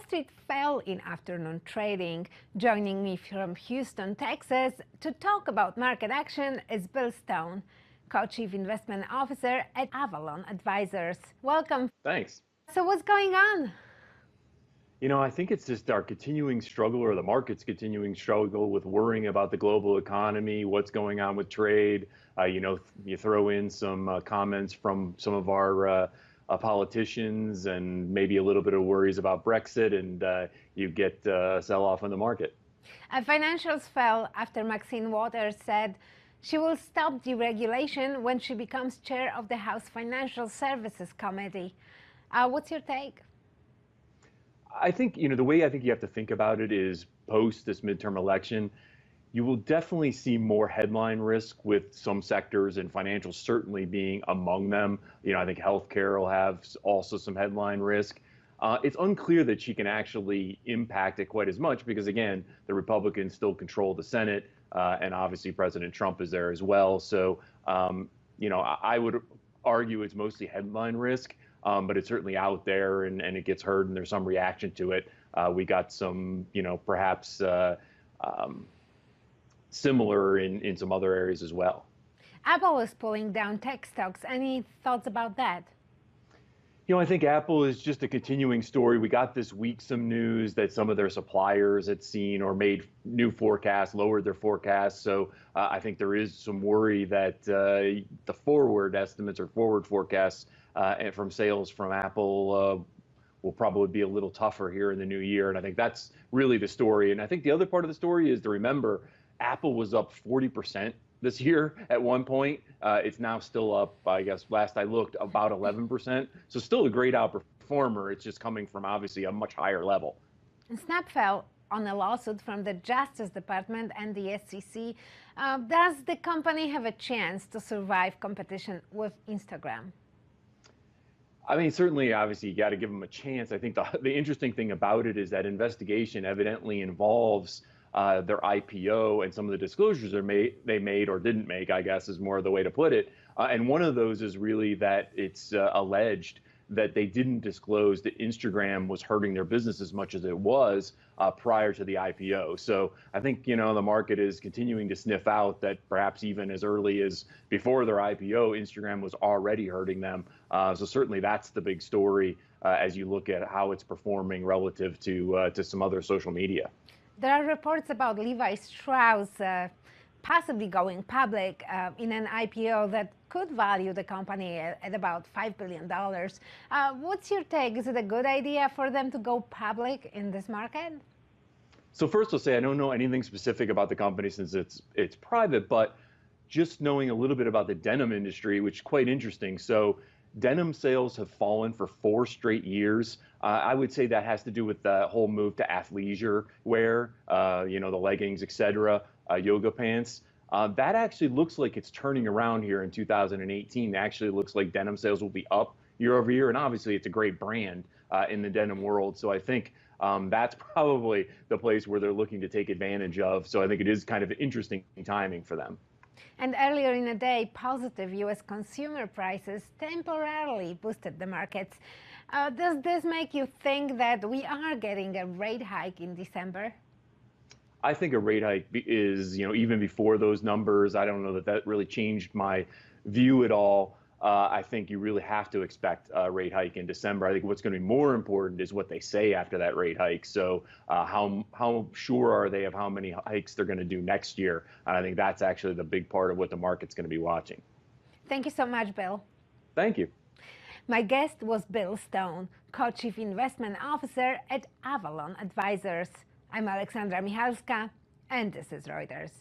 Street fell in afternoon trading. Joining me from Houston, Texas, to talk about market action is Bill Stone, Co-Chief Investment Officer at Avalon Advisors. Welcome. Thanks. So what's going on? I think it's just our continuing struggle, or the market's continuing struggle, with worrying about the global economy, what's going on with trade. You throw in some comments from some of our politicians and maybe a little bit of worries about Brexit, and you get a sell-off in the market. Financials fell after Maxine Waters said she will stop deregulation when she becomes chair of the House Financial Services Committee. What's your take? I think, the way I think you have to think about it is post this midterm election, you will definitely see more headline risk with some sectors, and financials certainly being among them. I think healthcare will have also some headline risk. It's unclear that she can actually impact it quite as much because, again, the Republicans still control the Senate, and obviously President Trump is there as well. So, I would argue it's mostly headline risk. But it's certainly out there, and it gets heard, and there's some reaction to it. We got some, perhaps similar in some other areas as well. Apple is pulling down tech stocks. Any thoughts about that? I think Apple is just a continuing story. We got this week some news that some of their suppliers had seen or made new forecasts, lowered their forecasts. So I think there is some worry that the forward estimates or forward forecasts from sales from Apple will probably be a little tougher here in the new year. And I think that's really the story. And I think the other part of the story is to remember Apple was up 40% this year at one point. It's now still up, I guess, last I looked, about 11%. So still a great outperformer. It's just coming from obviously a much higher level. And Snap fell on a lawsuit from the Justice Department and the SEC. Does the company have a chance to survive competition with Instagram? I mean, certainly, obviously, you got to give them a chance. I think the interesting thing about it is that investigation evidently involves their IPO and some of the disclosures they made or didn't make, I guess, is more the way to put it. And one of those is really that it's alleged that they didn't disclose that Instagram was hurting their business as much as it was prior to the IPO. So I think, the market is continuing to sniff out that perhaps even as early as before their IPO, Instagram was already hurting them. So certainly that's the big story as you look at how it's performing relative to some other social media. There are reports about Levi Strauss possibly going public in an IPO that could value the company at about $5 billion. What's your take? Is it a good idea for them to go public in this market? So first I'll say I don't know anything specific about the company since it's private, but just knowing a little bit about the denim industry, which is quite interesting. So denim sales have fallen for 4 straight years. I would say that has to do with the whole move to athleisure wear, the leggings, etc., yoga pants. That actually looks like it's turning around here in 2018. It actually looks like denim sales will be up year over year. And obviously, it's a great brand in the denim world. So I think that's probably the place where they're looking to take advantage of. So I think it is kind of interesting timing for them. And earlier in the day, positive U.S. consumer prices temporarily boosted the markets. Does this make you think that we are getting a rate hike in December? I think a rate hike is, even before those numbers, I don't know that really changed my view at all. I think you really have to expect a rate hike in December. I think what's going to be more important is what they say after that rate hike. So how sure are they of how many hikes they're going to do next year? And I think that's actually the big part of what the market's going to be watching. Thank you so much, Bill. Thank you. My guest was Bill Stone, Co-Chief Investment Officer at Avalon Advisors. I'm Alexandra Michalska, and this is Reuters.